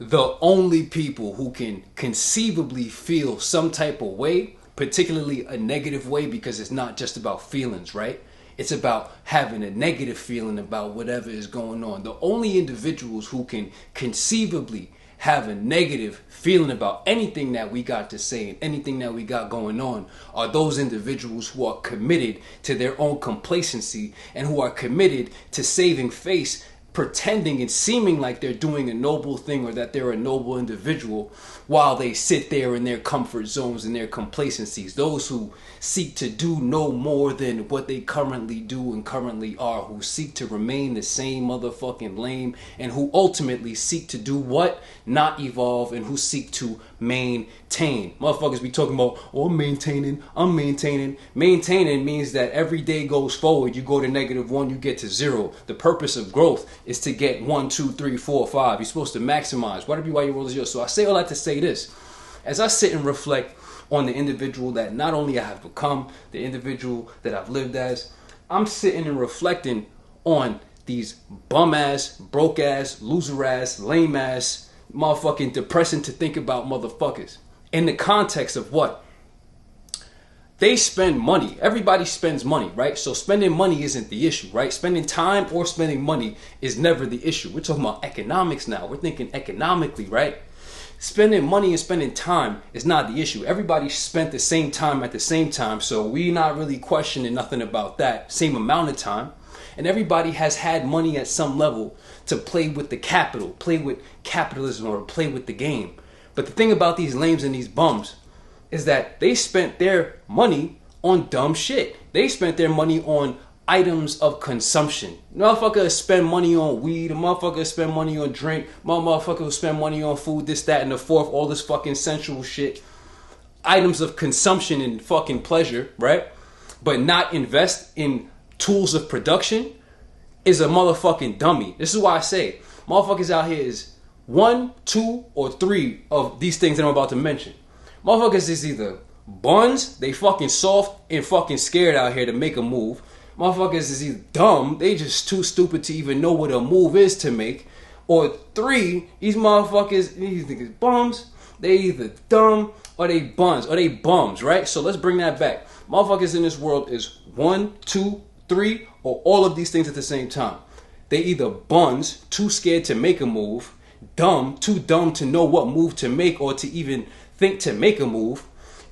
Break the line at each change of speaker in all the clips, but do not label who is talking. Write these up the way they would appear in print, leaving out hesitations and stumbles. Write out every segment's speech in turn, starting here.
the only people who can conceivably feel some type of way, particularly a negative way, because it's not just about feelings, right? It's about having a negative feeling about whatever is going on. The only individuals who can conceivably have a negative feeling about anything that we got to say and anything that we got going on are those individuals who are committed to their own complacency and who are committed to saving face, pretending and seeming like they're doing a noble thing or that they're a noble individual while they sit there in their comfort zones and their complacencies. Those who seek to do no more than what they currently do and currently are, who seek to remain the same motherfucking lame, and who ultimately seek to do what? Not evolve, and who seek to maintain. Motherfuckers be talking about, oh, I'm maintaining. Maintaining means that every day goes forward. You go to -1, you get to 0. The purpose of growth is to get 1, 2, 3, 4, 5. You're supposed to maximize. Whatever you your world is yours. So I say all that to say this. As I sit and reflect on the individual that not only I have become, the individual that I've lived as, I'm sitting and reflecting on these bum-ass, broke-ass, loser-ass, lame-ass, motherfucking depressing to think about motherfuckers. In the context of what? They spend money. Everybody spends money, right? So spending money isn't the issue, right? Spending time or spending money is never the issue. We're talking about economics now. We're thinking economically, right? Spending money and spending time is not the issue. Everybody spent the same time at the same time, so we're not really questioning nothing about that. Same amount of time. And everybody has had money at some level to play with the capital, play with capitalism, or play with the game. But the thing about these lames and these bums is that they spent their money on dumb shit. They spent their money on items of consumption. Motherfucker spend money on weed, a motherfucker spend money on drink, motherfucker spend money on food, this, that, and the fourth, all this fucking sensual shit. Items of consumption and fucking pleasure, right? But not invest in tools of production is a motherfucking dummy. This is why I say motherfuckers out here is 1, 2, or 3 of these things that I'm about to mention. Motherfuckers is either buns, they fucking soft and fucking scared out here to make a move. Motherfuckers is either dumb, they just too stupid to even know what a move is to make. Or 3, these motherfuckers, these niggas bums, they either dumb or they buns or they bums, right? So let's bring that back. Motherfuckers in this world is 1, 2, 3, or all of these things at the same time. They either buns, too scared to make a move, dumb, too dumb to know what move to make or to even think to make a move,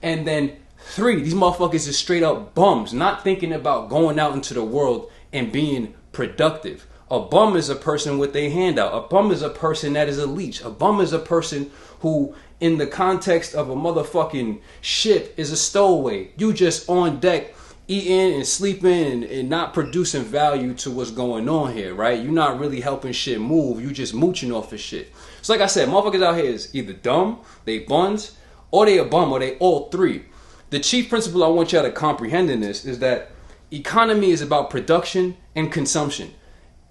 and then 3, these motherfuckers is straight up bums, not thinking about going out into the world and being productive. A bum is a person with a handout. A bum is a person that is a leech. A bum is a person who, in the context of a motherfucking ship, is a stowaway. You just on deck, eating and sleeping and not producing value to what's going on here, right? You're not really helping shit move. You just mooching off of shit. So like I said, motherfuckers out here is either dumb, they buns, or they a bum, or they all 3. The chief principle I want y'all to comprehend in this is that economy is about production and consumption.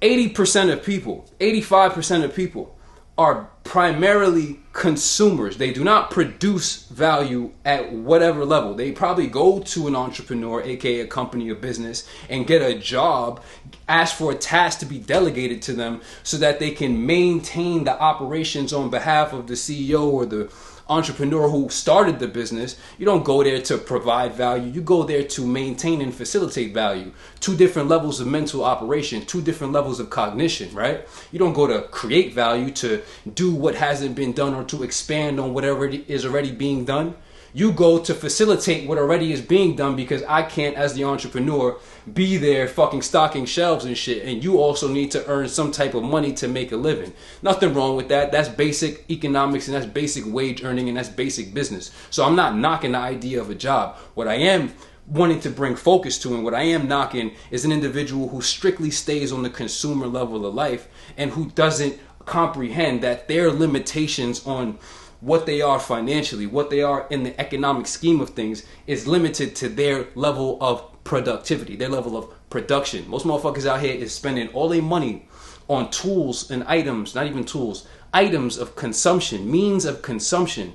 80% of people, 85% of people are primarily consumers. They do not produce value at whatever level. They probably go to an entrepreneur, aka a company or business, and get a job, ask for a task to be delegated to them so that they can maintain the operations on behalf of the CEO or the entrepreneur who started the business. You don't go there to provide value. You go there to maintain and facilitate value. 2 different levels of mental operation, 2 different levels of cognition, right? You don't go to create value, to do what hasn't been done, or to expand on whatever is already being done. You go to facilitate what already is being done, because I can't, as the entrepreneur, be there fucking stocking shelves and shit, and you also need to earn some type of money to make a living. Nothing wrong with that. That's basic economics, and that's basic wage earning, and that's basic business. So I'm not knocking the idea of a job. What I am wanting to bring focus to, and what I am knocking, is an individual who strictly stays on the consumer level of life and who doesn't comprehend that their limitations on what they are financially, what they are in the economic scheme of things, is limited to their level of productivity, their level of production. Most motherfuckers out here is spending all their money on tools and items, not even tools, items of consumption, means of consumption,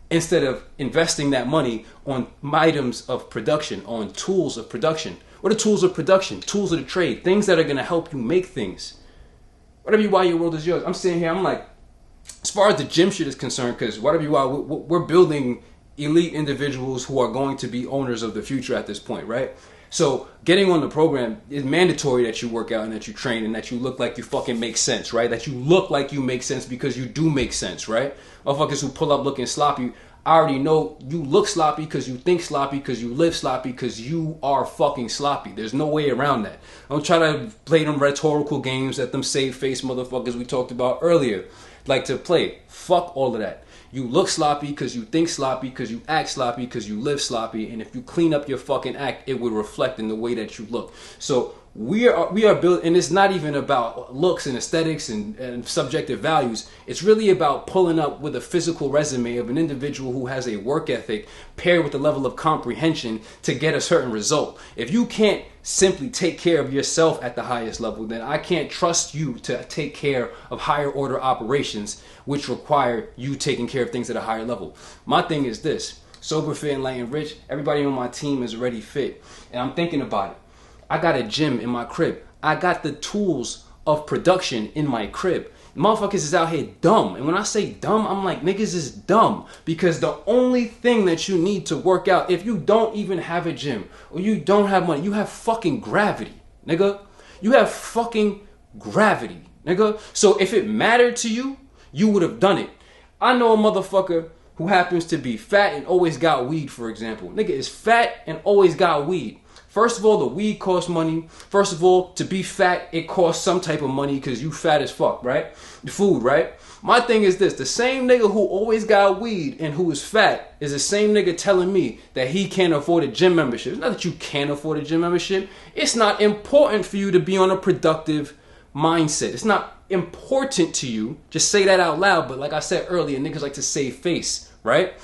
instead of investing that money on items of production, on tools of production. What are tools of production? Tools of the trade, things that are going to help you make things. Whatever you buy, your world is yours. I'm sitting here, I'm like, as far as the gym shit is concerned, because whatever you are, we're building elite individuals who are going to be owners of the future at this point, right? So getting on the program is mandatory that you work out and that you train and that you look like you fucking make sense, right? That you look like you make sense because you do make sense, right? Motherfuckers who pull up looking sloppy, I already know you look sloppy because you think sloppy because you live sloppy because you are fucking sloppy. There's no way around that. Don't try to play them rhetorical games that them save face motherfuckers we talked about earlier like to play. Fuck all of that. You look sloppy because you think sloppy, because you act sloppy, because you live sloppy, and if you clean up your fucking act, it would reflect in the way that you look. So we are built, and it's not even about looks and aesthetics and subjective values. It's really about pulling up with a physical resume of an individual who has a work ethic paired with a level of comprehension to get a certain result. If you can't simply take care of yourself at the highest level, then I can't trust you to take care of higher order operations, which require you taking care of things at a higher level. My thing is this: sober, fit, enlightened, rich. Everybody on my team is already fit, and I'm thinking about it. I got a gym in my crib. I got the tools of production in my crib. Motherfuckers is out here dumb. And when I say dumb, I'm like, niggas is dumb. Because the only thing that you need to work out, if you don't even have a gym or you don't have money, you have fucking gravity, nigga. You have fucking gravity, nigga. So if it mattered to you, you would have done it. I know a motherfucker who happens to be fat and always got weed, for example. Nigga is fat and always got weed. First of all, the weed costs money. First of all, to be fat, it costs some type of money because you fat as fuck, right? The food, right? My thing is this: the same nigga who always got weed and who is fat is the same nigga telling me that he can't afford a gym membership. It's not that you can't afford a gym membership. It's not important for you to be on a productive mindset. It's not important to you. Just say that out loud. But like I said earlier, niggas like to save face, right?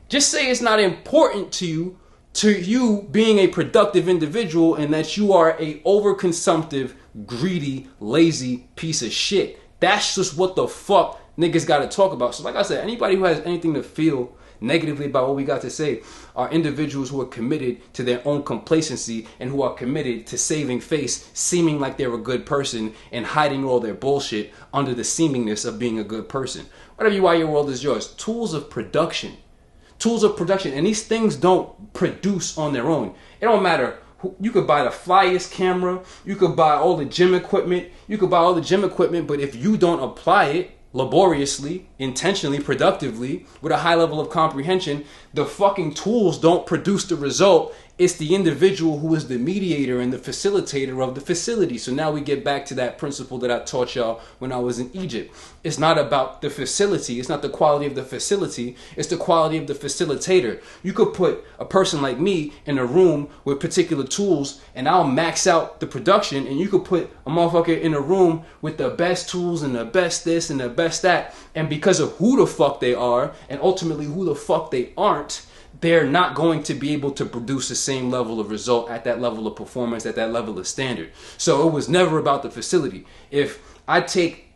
Just say it's not important to you being a productive individual and that you are a overconsumptive, greedy, lazy piece of shit. That's just what the fuck niggas gotta talk about. So like I said, anybody who has anything to feel negatively about what we got to say are individuals who are committed to their own complacency and who are committed to saving face, seeming like they're a good person and hiding all their bullshit under the seemingness of being a good person. Whatever you are, your world is yours. Tools of production. Tools of production. And these things don't produce on their own. It don't matter. You could buy the flyest camera. You could buy all the gym equipment. But if you don't apply it laboriously, intentionally, productively, with a high level of comprehension, the fucking tools don't produce the result. It's the individual who is the mediator and the facilitator of the facility. So now we get back to that principle that I taught y'all when I was in Egypt. It's not about the facility. It's not the quality of the facility. It's the quality of the facilitator. You could put a person like me in a room with particular tools and I'll max out the production, and you could put a motherfucker in a room with the best tools and the best this and the best that, and because of who the fuck they are and ultimately who the fuck they aren't, they're not going to be able to produce the same level of result at that level of performance, at that level of standard. So it was never about the facility. If I take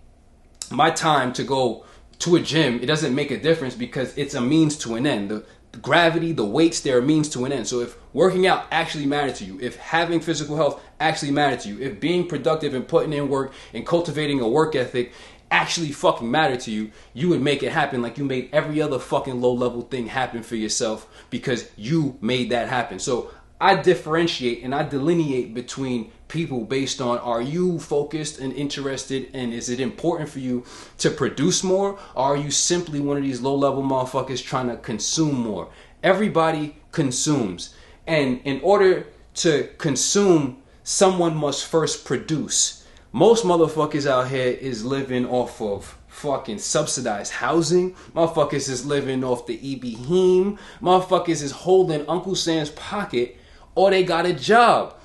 my time to go to a gym, it doesn't make a difference because it's a means to an end. The gravity, the weights, they're a means to an end. So if working out actually mattered to you, if having physical health actually mattered to you, if being productive and putting in work and cultivating a work ethic actually fucking matter to you, you would make it happen like you made every other fucking low level thing happen for yourself because you made that happen. So I differentiate and I delineate between people based on, are you focused and interested, and is it important for you to produce more, or are you simply one of these low level motherfuckers trying to consume more? Everybody consumes, and in order to consume, someone must first produce. Most motherfuckers out here is living off of fucking subsidized housing. Motherfuckers is living off the EB-HEEM. Motherfuckers is holding Uncle Sam's pocket, or they got a job.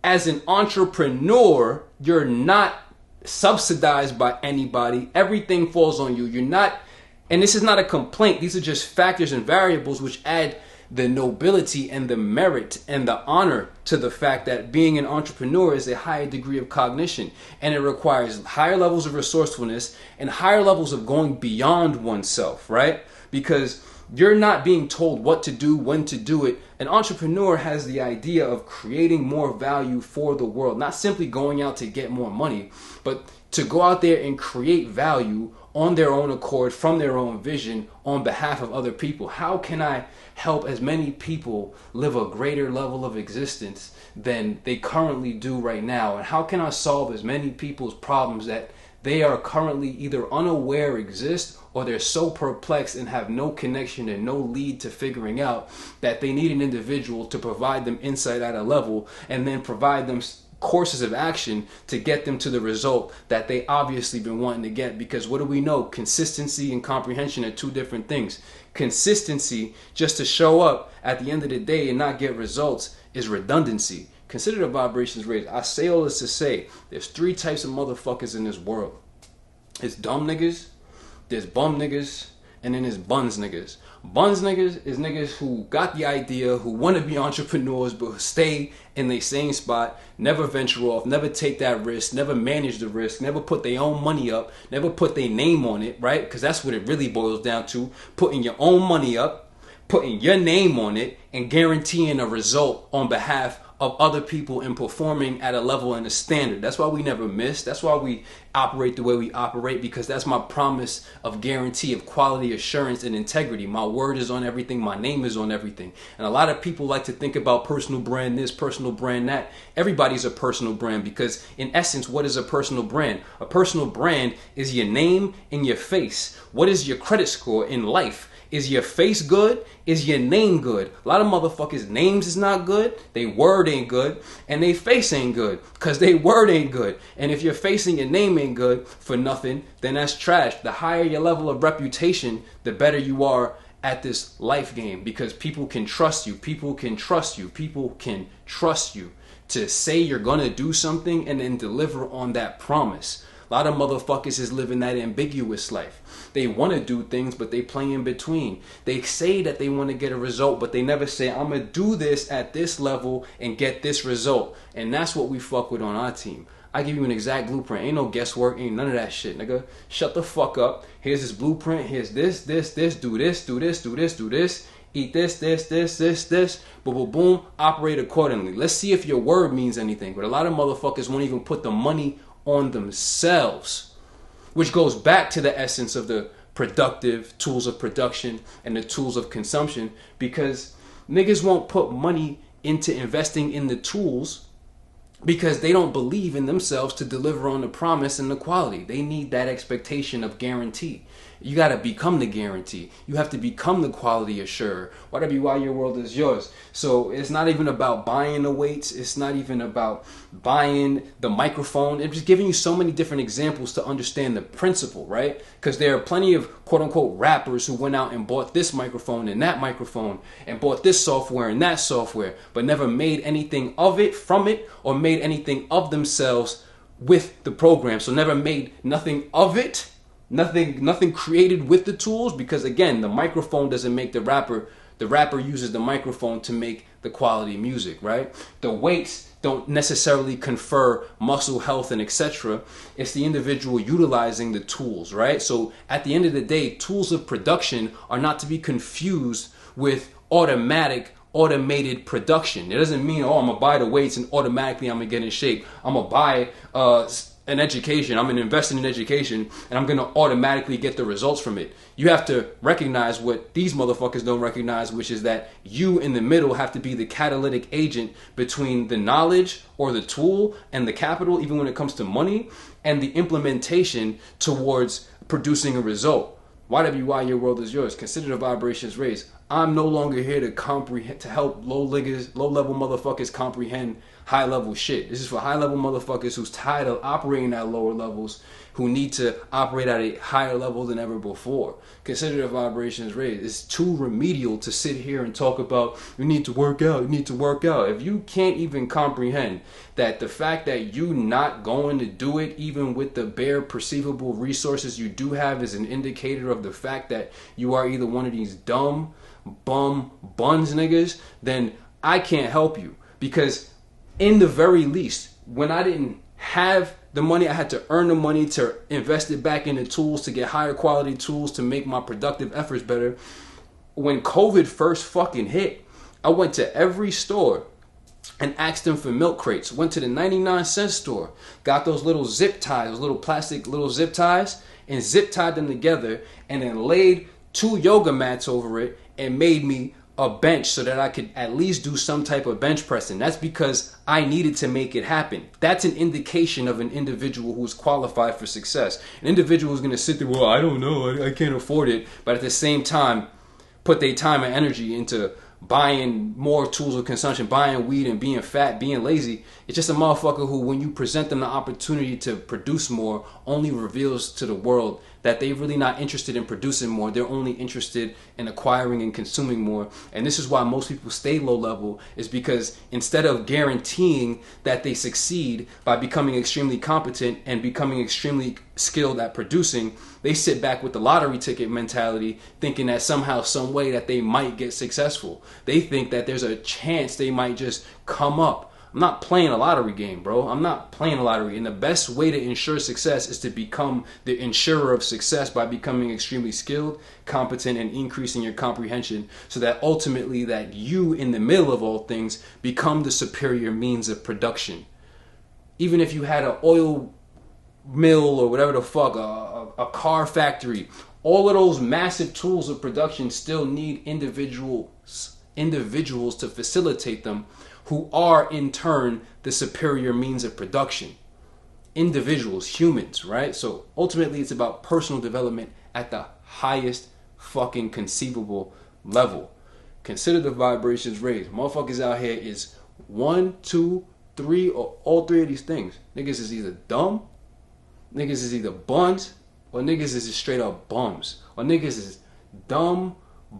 As an entrepreneur, you're not subsidized by anybody. Everything falls on you. You're not, and this is not a complaint. These are just factors and variables which add the nobility and the merit and the honor to the fact that being an entrepreneur is a higher degree of cognition, and it requires higher levels of resourcefulness and higher levels of going beyond oneself, right? Because you're not being told what to do, when to do it. An entrepreneur has the idea of creating more value for the world, not simply going out to get more money, but to go out there and create value on their own accord, from their own vision, on behalf of other people? How can I help as many people live a greater level of existence than they currently do right now? And how can I solve as many people's problems that they are currently either unaware exist, or they're so perplexed and have no connection and no lead to figuring out that they need an individual to provide them insight at a level, and then provide them courses of action to get them to the result that they obviously been wanting to get? Because what do we know? Consistency and comprehension are two different things. Consistency, just to show up at the end of the day and not get results, is redundancy. Consider the vibrations raised. I say all this to say there's three types of motherfuckers in this world. It's dumb niggas, there's bum niggas, and then there's buns niggas. Buns niggas is niggas who got the idea, who want to be entrepreneurs, but stay in the same spot, never venture off, never take that risk, never manage the risk, never put their own money up, never put their name on it, right? Because that's what it really boils down to. Putting your own money up, putting your name on it, and guaranteeing a result on behalf of other people and performing at a level and a standard. That's why we never miss. That's why we operate the way we operate, because that's my promise of guarantee of quality assurance and integrity. My word is on everything. My name is on everything. And a lot of people like to think about personal brand this, personal brand that. Everybody's a personal brand, because in essence, what is a personal brand? A personal brand is your name and your face. What is your credit score in life? Is your face good? Is your name good? A lot of motherfuckers' names is not good, they word ain't good, and they face ain't good, because they word ain't good. And if your face and your name ain't good for nothing, then that's trash. The higher your level of reputation, the better you are at this life game, because people can trust you. People can trust you. People can trust you to say you're gonna do something and then deliver on that promise. A lot of motherfuckers is living that ambiguous life. They want to do things, but they play in between. They say that they want to get a result, but they never say, I'm going to do this at this level and get this result. And that's what we fuck with on our team. I give you an exact blueprint. Ain't no guesswork. Ain't none of that shit, nigga. Shut the fuck up. Here's this blueprint. Here's this. Do this. Do this. Eat this. Boom, boom, boom. Operate accordingly. Let's see if your word means anything. But a lot of motherfuckers won't even put the money on themselves, which goes back to the essence of the productive tools of production and the tools of consumption, because niggas won't put money into investing in the tools because they don't believe in themselves to deliver on the promise and the quality. They need that expectation of guarantee. You got to become the guarantee. You have to become the quality assurer. Whatever you are, your world is yours. So it's not even about buying the weights. It's not even about buying the microphone. It's just giving you so many different examples to understand the principle, right? Because there are plenty of quote unquote rappers who went out and bought this microphone and that microphone and bought this software and that software, but never made anything of it, from it, or made anything of themselves with the program. So never made nothing of it. Nothing created with the tools, because again, the microphone doesn't make the rapper. The rapper uses the microphone to make the quality music, right? The weights don't necessarily confer muscle health and etc. It's the individual utilizing the tools, right? So at the end of the day, tools of production are not to be confused with automated production. It doesn't mean, oh, I'm gonna buy the weights and automatically I'm gonna get in shape. I'm gonna buy an education, I'm going to invest in an education, and I'm going to automatically get the results from it. You have to recognize what these motherfuckers don't recognize, which is that you in the middle have to be the catalytic agent between the knowledge or the tool and the capital, even when it comes to money, and the implementation towards producing a result. YWY, your world is yours. Consider the vibrations raised. I'm no longer here to help low-level motherfuckers comprehend high-level shit. This is for high-level motherfuckers who's tired of operating at lower levels, who need to operate at a higher level than ever before. Consider the vibrations raised. It's too remedial to sit here and talk about, you need to work out. If you can't even comprehend that the fact that you not going to do it, even with the bare perceivable resources you do have, is an indicator of the fact that you are either one of these dumb, bum, buns niggas, then I can't help you. Because in the very least, when I didn't have the money, I had to earn the money to invest it back into tools, to get higher quality tools, to make my productive efforts better. When COVID first fucking hit, I went to every store and asked them for milk crates. Went to the 99-cent store, got those little zip ties, those little plastic little zip ties, and zip tied them together, and then laid 2 yoga mats over it and made me a bench so that I could at least do some type of bench pressing. That's because I needed to make it happen. That's an indication of an individual who's qualified for success. An individual who's going to sit there, well, I don't know, I can't afford it, but at the same time put their time and energy into buying more tools of consumption, buying weed and being fat, being lazy. It's just a motherfucker who, when you present them the opportunity to produce more, only reveals to the world that they're really not interested in producing more. They're only interested in acquiring and consuming more. And this is why most people stay low level, is because instead of guaranteeing that they succeed by becoming extremely competent and becoming extremely skilled at producing, they sit back with the lottery ticket mentality, thinking that somehow, some way that they might get successful. They think that there's a chance they might just come up. I'm not playing a lottery game, bro. I'm not playing a lottery. And the best way to ensure success is to become the insurer of success by becoming extremely skilled, competent, and increasing your comprehension, so that ultimately that you, in the middle of all things, become the superior means of production. Even if you had an oil mill or whatever the fuck, a car factory, all of those massive tools of production still need individuals to facilitate them, who are in turn the superior means of production. Individuals, humans, right? So ultimately it's about personal development at the highest fucking conceivable level. Consider the vibrations raised. Motherfuckers out here is 1, 2, 3, or all 3 of these things. Niggas is either dumb, niggas is either buns, or niggas is just straight up bums. Or niggas is dumb,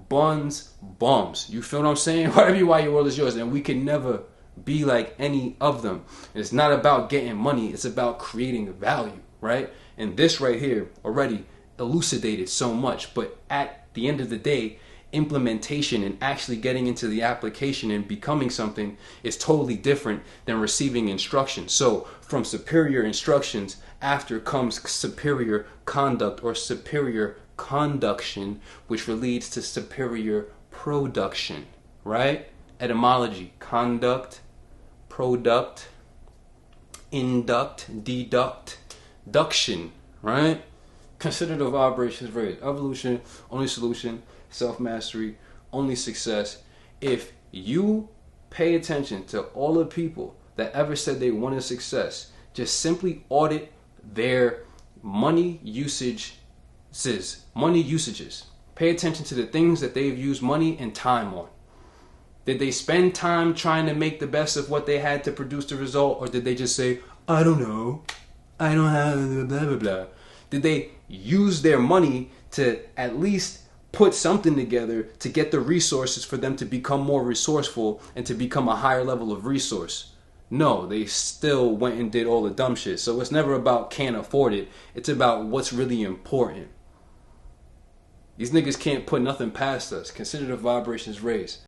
buns, bums. You feel what I'm saying? Whatever you want, your world is yours. And we can never be like any of them. And it's not about getting money. It's about creating value, right? And this right here already elucidated so much. But at the end of the day, implementation and actually getting into the application and becoming something is totally different than receiving instructions. So from superior instructions, after comes superior conduct or superior conduction, which leads to superior production, right? Etymology: conduct, product, induct, deduct, duction, right? Consider the vibrations raised. Evolution, only solution. Self-mastery, only success. If you pay attention to all the people that ever said they wanted success, just simply audit their money usages. Pay attention to the things that they've used money and time on. Did they spend time trying to make the best of what they had to produce the result, or did they just say, I don't know, I don't have blah blah blah? Did they use their money to at least put something together to get the resources for them to become more resourceful and to become a higher level of resource? No, they still went and did all the dumb shit. So it's never about can't afford it. It's about what's really important. These niggas can't put nothing past us. Consider the vibrations raised.